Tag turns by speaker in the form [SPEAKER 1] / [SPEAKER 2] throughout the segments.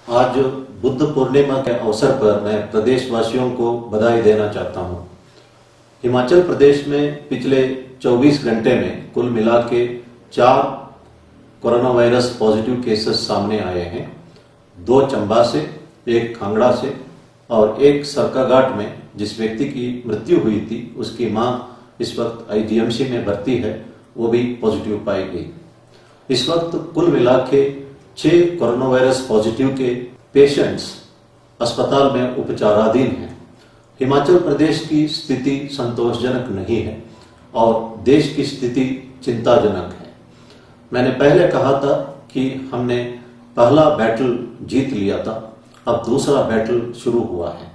[SPEAKER 1] आज बुद्ध पूर्णिमा के अवसर पर मैं प्रदेशवासियों को बधाई देना चाहता हूं। हिमाचल प्रदेश में पिछले 24 घंटे में कुल मिला के 4 कोरोना वायरस पॉजिटिव केसेस सामने आए हैं। 2 चंबा से, 1 कांगड़ा से और 1 सरकाघाट में जिस व्यक्ति की मृत्यु हुई थी उसकी मां इस वक्त आईजीएमसी में भर्ती है, वो भी पॉजिटिव पाई गई। इस वक्त कुल मिला के 6 कोरोना वायरस पॉजिटिव के पेशेंट्स अस्पताल में उपचाराधीन हैं। हिमाचल प्रदेश की स्थिति संतोषजनक नहीं है और देश की स्थिति चिंताजनक है। मैंने पहले कहा था कि हमने पहला बैटल जीत लिया था, अब दूसरा बैटल शुरू हुआ है।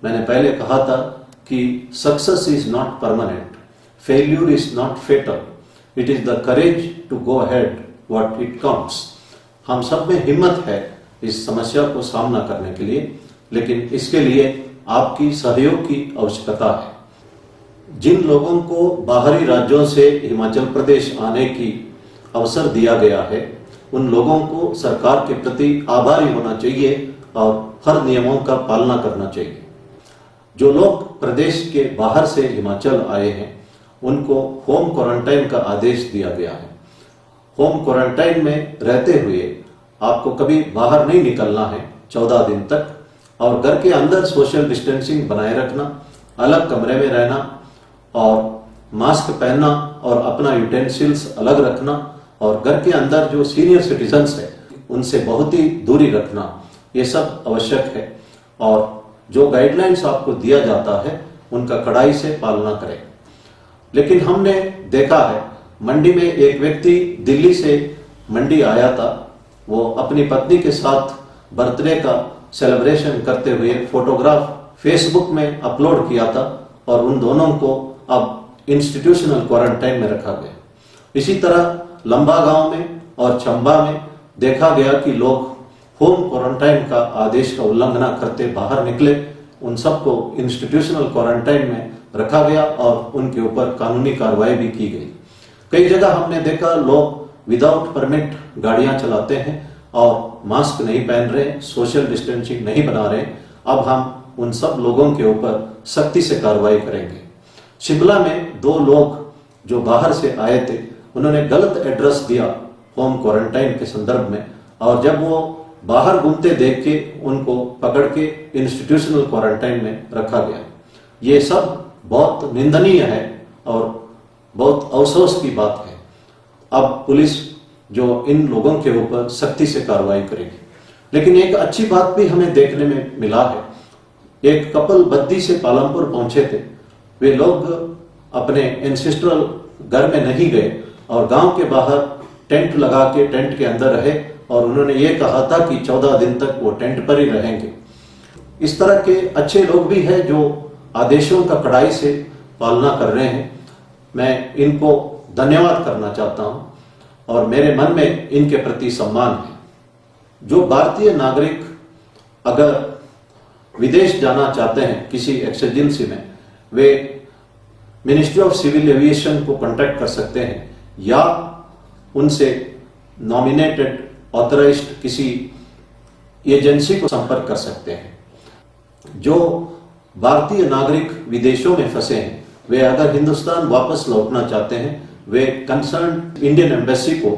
[SPEAKER 1] मैंने पहले कहा था कि success is not permanent, failure is not fatal, it is the courage to go ahead what it counts. हम सब में हिम्मत है इस समस्या को सामना करने के लिए, लेकिन इसके लिए आपकी सहयोग की आवश्यकता है। जिन लोगों को बाहरी राज्यों से हिमाचल प्रदेश आने की अवसर दिया गया है, उन लोगों को सरकार के प्रति आभारी होना चाहिए और हर नियमों का पालना करना चाहिए। जो लोग प्रदेश के बाहर से हिमाचल आए हैं, उनको होम क्वारंटाइन का आदेश दिया गया है। होम क्वारंटाइन में रहते हुए आपको कभी बाहर नहीं निकलना है 14 दिन तक, और घर के अंदर सोशल डिस्टेंसिंग बनाए रखना, अलग कमरे में रहना और मास्क पहनना और अपना यूटेंसिल्स अलग रखना, और घर के अंदर जो सीनियर सिटीजन्स है उनसे बहुत ही दूरी रखना, ये सब आवश्यक है। और जो गाइडलाइंस आपको दिया जाता है उनका कड़ाई से पालना करें। लेकिन हमने देखा है, मंडी में एक व्यक्ति दिल्ली से मंडी आया था, वो अपनी पत्नी के साथ बर्थडे का सेलिब्रेशन करते हुए फोटोग्राफ फेसबुक में अपलोड किया था और उन दोनों को अब इंस्टीट्यूशनल क्वारंटाइन में रखा गया। इसी तरह लंबा गांव में और चंबा में देखा गया कि लोग होम क्वारंटाइन का आदेश का उल्लंघन करते बाहर निकले, उन सबको इंस्टीट्यूशनल क्वारंटाइन में रखा गया और उनके ऊपर कानूनी कार्रवाई भी की गई। कई जगह हमने देखा लोग विदाउट परमिट गाड़ियां चलाते हैं और मास्क नहीं पहन रहे, सोशल डिस्टेंसिंग नहीं बना रहे। अब हम उन सब लोगों के ऊपर सख्ती से कार्रवाई करेंगे। शिमला में 2 लोग जो बाहर से आए थे, उन्होंने गलत एड्रेस दिया होम क्वारंटाइन के संदर्भ में, और जब वो बाहर घूमते देख के उनको पकड़ के इंस्टीट्यूशनल क्वारंटाइन में रखा गया। ये सब बहुत निंदनीय है और बहुत अफसोस की बात है। अब पुलिस जो इन लोगों के ऊपर सख्ती से कार्रवाई करेगी। लेकिन एक अच्छी बात भी हमें देखने में मिला है। एक कपल बद्दी से पालमपुर पहुंचे थे। वे लोग अपने एंसेस्ट्रल घर में नहीं गए और गांव के बाहर टेंट लगा के टेंट के अंदर रहे, और उन्होंने ये कहा था कि 14 दिन तक वो टेंट पर ही रहेंगे। इस तरह के अच्छे लोग भी हैं जो आदेशों का कड़ाई से पालना कर रहे हैं। मैं इनको धन्यवाद करना चाहता हूं और मेरे मन में इनके प्रति सम्मान है। जो भारतीय नागरिक अगर विदेश जाना चाहते हैं किसी एक्सरजेंसी में, वे मिनिस्ट्री ऑफ सिविल एविएशन को कांटेक्ट कर सकते हैं या उनसे नॉमिनेटेड ऑथराइज्ड किसी एजेंसी को संपर्क कर सकते हैं। जो भारतीय नागरिक विदेशों में फंसे हैं, वे अगर हिंदुस्तान वापस लौटना चाहते हैं, वे कंसर्न इंडियन एम्बेसी को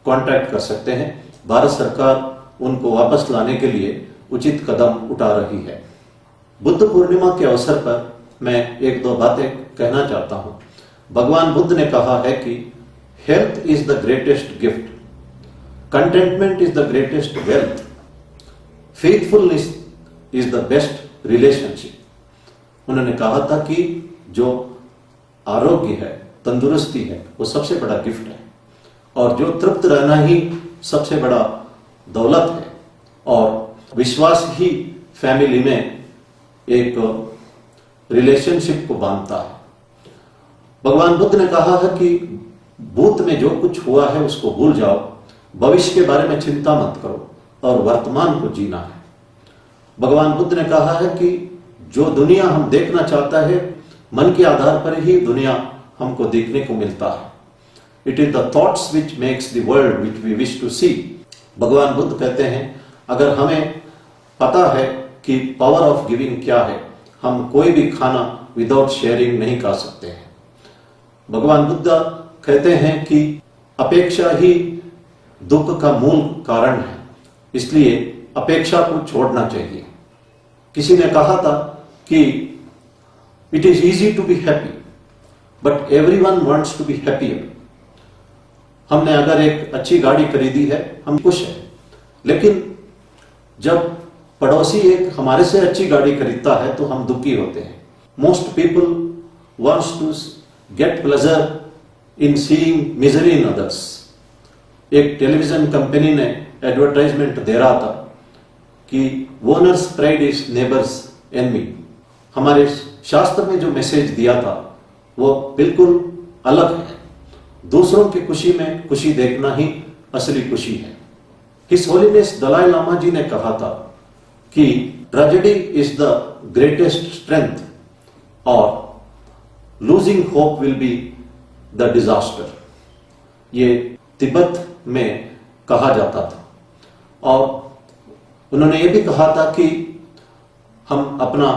[SPEAKER 1] कांटेक्ट कर सकते हैं। भारत सरकार उनको वापस लाने के लिए उचित कदम उठा रही है। बुद्ध पूर्णिमा के अवसर पर मैं 1-2 बातें कहना चाहता हूं। भगवान बुद्ध ने कहा है कि health is the greatest gift, contentment is the greatest wealth, faithfulness is the best relationship. उन्होंने कहा था कि जो आरोग्य है, तंदुरुस्ती है, वो सबसे बड़ा गिफ्ट है, और जो तृप्त रहना ही सबसे बड़ा दौलत है, और विश्वास ही फैमिली में एक रिलेशनशिप को बांधता है। भगवान बुद्ध ने कहा है कि भूत में जो कुछ हुआ है उसको भूल जाओ, भविष्य के बारे में चिंता मत करो और वर्तमान को जीना है। भगवान बुद्ध ने कहा है कि जो दुनिया हम देखना चाहता है, मन के आधार पर ही दुनिया हमको देखने को मिलता है। It is the thoughts which makes the world which we wish to see. भगवान बुद्ध कहते हैं, अगर हमें पता है कि पावर ऑफ गिविंग क्या है। हम कोई भी खाना विदाउट शेयरिंग नहीं खा सकते हैं। भगवान बुद्ध कहते हैं कि अपेक्षा ही दुख का मूल कारण है, इसलिए अपेक्षा को छोड़ना चाहिए। किसी ने कहा था कि it is easy to be happy but everyone wants to be happier. हमने अगर एक अच्छी गाड़ी खरीदी है, हम खुश हैं, लेकिन जब पड़ोसी एक हमारे से अच्छी गाड़ी खरीदता है तो हम दुखी होते हैं। Most people wants to get pleasure in seeing misery in others. एक टेलीविजन कंपनी ने एडवर्टाइजमेंट दे रहा था कि owner's pride is neighbour's enemy. हमारे शास्त्र में जो मैसेज दिया था वो बिल्कुल अलग है। दूसरों की खुशी में खुशी देखना ही असली खुशी है। हिज होलीनेस दलाई लामा जी ने कहा था कि tragedy is the greatest strength और losing hope will be the disaster. ये तिब्बत में कहा जाता था। और उन्होंने ये भी कहा था कि हम अपना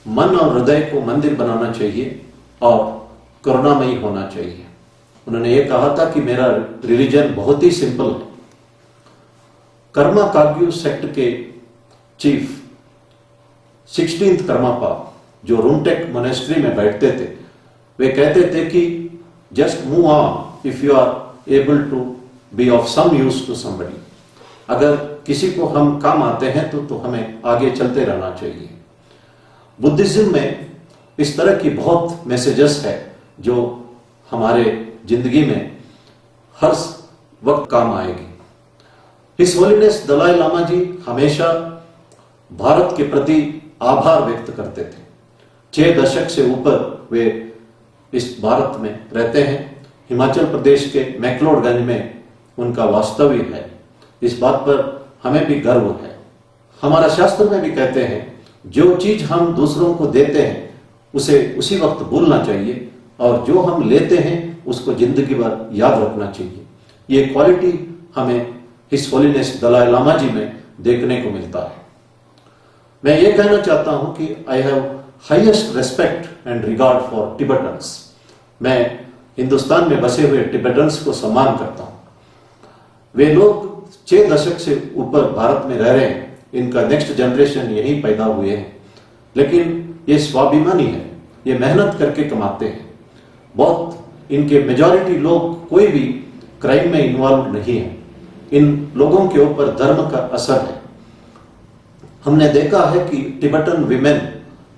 [SPEAKER 1] मन और हृदय को मंदिर बनाना चाहिए और करुणामयी होना चाहिए। उन्होंने ये कहा था कि मेरा रिलीजन बहुत ही सिंपल है। कर्मा काग्यू सेक्ट के चीफ 16th कर्मापा जो रूमटेक मोनेस्ट्री में बैठते थे, वे कहते थे कि just move on if you are able to be of some use to somebody. अगर किसी को हम काम आते हैं तो हमें आगे चलते रहना चाहिए। बुद्धिज्म में इस तरह की बहुत मैसेजेस है जो हमारे जिंदगी में हर वक्त काम आएगी। हिज होलीनेस दलाई लामा जी हमेशा भारत के प्रति आभार व्यक्त करते थे। 6 दशक से ऊपर वे इस भारत में रहते हैं। हिमाचल प्रदेश के मैक्लोडगंज में उनका वास्तव्य है। इस बात पर हमें भी गर्व है। हमारा शास्त्र में भी कहते हैं जो चीज हम दूसरों को देते हैं उसे उसी वक्त भूलना चाहिए और जो हम लेते हैं उसको जिंदगी भर याद रखना चाहिए। ये क्वालिटी हमें हिज होलीनेस दलाई लामा जी में देखने को मिलता है। मैं ये कहना चाहता हूं कि I have highest respect and regard for Tibetans. मैं हिंदुस्तान में बसे हुए टिबेटन्स को सम्मान करता हूं। वे लोग 6 दशक से ऊपर भारत में रह रहे हैं। इनका नेक्स्ट जनरेशन यहीं पैदा हुए हैं, लेकिन ये स्वाभिमानी है, ये मेहनत करके कमाते हैं। बहुत इनके मेजॉरिटी लोग कोई भी क्राइम में इन्वॉल्व नहीं है। इन लोगों के ऊपर धर्म का असर है। हमने देखा है कि टिबेटन विमेन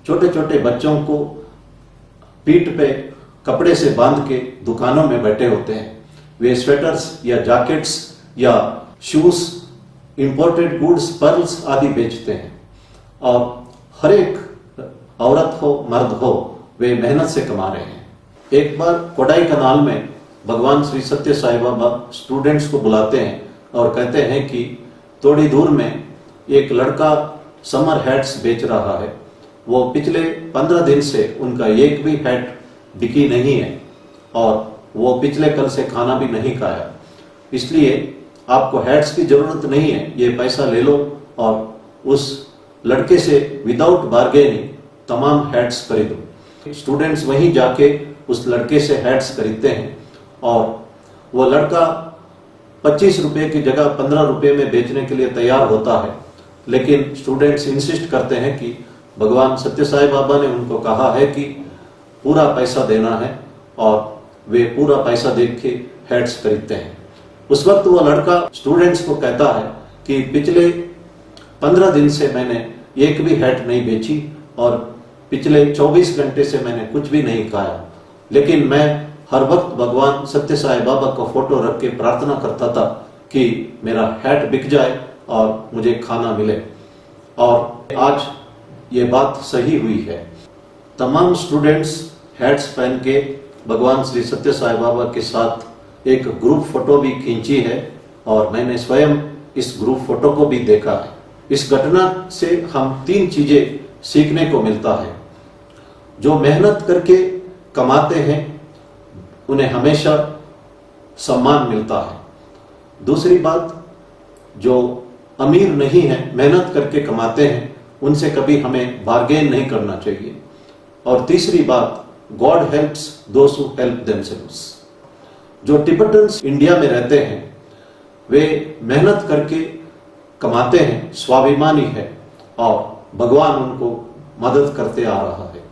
[SPEAKER 1] छोटे छोटे बच्चों को पीठ पे कपड़े से बांध के दुकानों में बैठे होते हैं। वे स्वेटर्स या जैकेट्स या शूज, इंपोर्टेड गुड्स, पर्ल्स आदि बेचते हैं और हर एक औरत हो मर्द हो वे मेहनत से कमा रहे हैं। एक बार कोडाई कनाल में भगवान श्री सत्य साई बाबा स्टूडेंट्स को बुलाते हैं और कहते हैं कि थोड़ी दूर में एक लड़का समर हैट्स बेच रहा है। वो पिछले 15 दिन से उनका एक भी हैट बिकी नहीं है और वो पिछले कल से खाना भी नहीं खाया, इसलिए आपको हैट्स की जरूरत नहीं है, ये पैसा ले लो। और उस लड़के से विदाउट बार्गेनिंग तमाम हैट्स खरीदो। स्टूडेंट्स वहीं जाके उस लड़के से हैट्स खरीदते हैं और वो लड़का 25 रुपए की जगह 15 रुपए में बेचने के लिए तैयार होता है, लेकिन स्टूडेंट्स इंसिस्ट करते हैं कि भगवान सत्य साई बाबा ने उनको कहा है कि पूरा पैसा देना है और वे पूरा पैसा दे के हैट्स खरीदते हैं। उस वक्त वो लड़का स्टूडेंट्स को कहता है कि पिछले 15 दिन से मैंने एक भी हैट नहीं बेची और पिछले 24 घंटे से मैंने कुछ भी नहीं खाया, लेकिन मैं हर वक्त भगवान सत्य साई बाबा का फोटो रख के प्रार्थना करता था कि मेरा हैट बिक जाए और मुझे खाना मिले। और आज ये बात सही हुई है। तमाम स्टूडेंट्स हैट्स पहन के भगवान श्री सत्य साई बाबा के साथ एक ग्रुप फोटो भी खींची है और मैंने स्वयं इस ग्रुप फोटो को भी देखा है। इस घटना से हम 3 चीजें सीखने को मिलता है। जो मेहनत करके कमाते हैं उन्हें हमेशा सम्मान मिलता है। दूसरी बात, जो अमीर नहीं है, मेहनत करके कमाते हैं, उनसे कभी हमें बार्गेन नहीं करना चाहिए। और तीसरी बात, God helps those who help themselves. जो टिबेटन्स इंडिया में रहते हैं वे मेहनत करके कमाते हैं, स्वाभिमानी है और भगवान उनको मदद करते आ रहा है।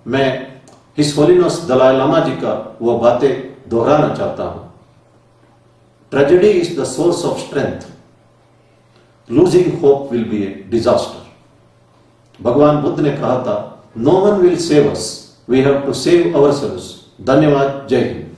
[SPEAKER 1] मैं हिज होलिनेस दलाई लामा जी का वो बातें दोहराना चाहता हूं। Tragedy is the source of strength, losing hope will be a disaster. भगवान बुद्ध ने कहा था, no one will save us, we have to save ourselves. धन्यवाद। जय हिंद।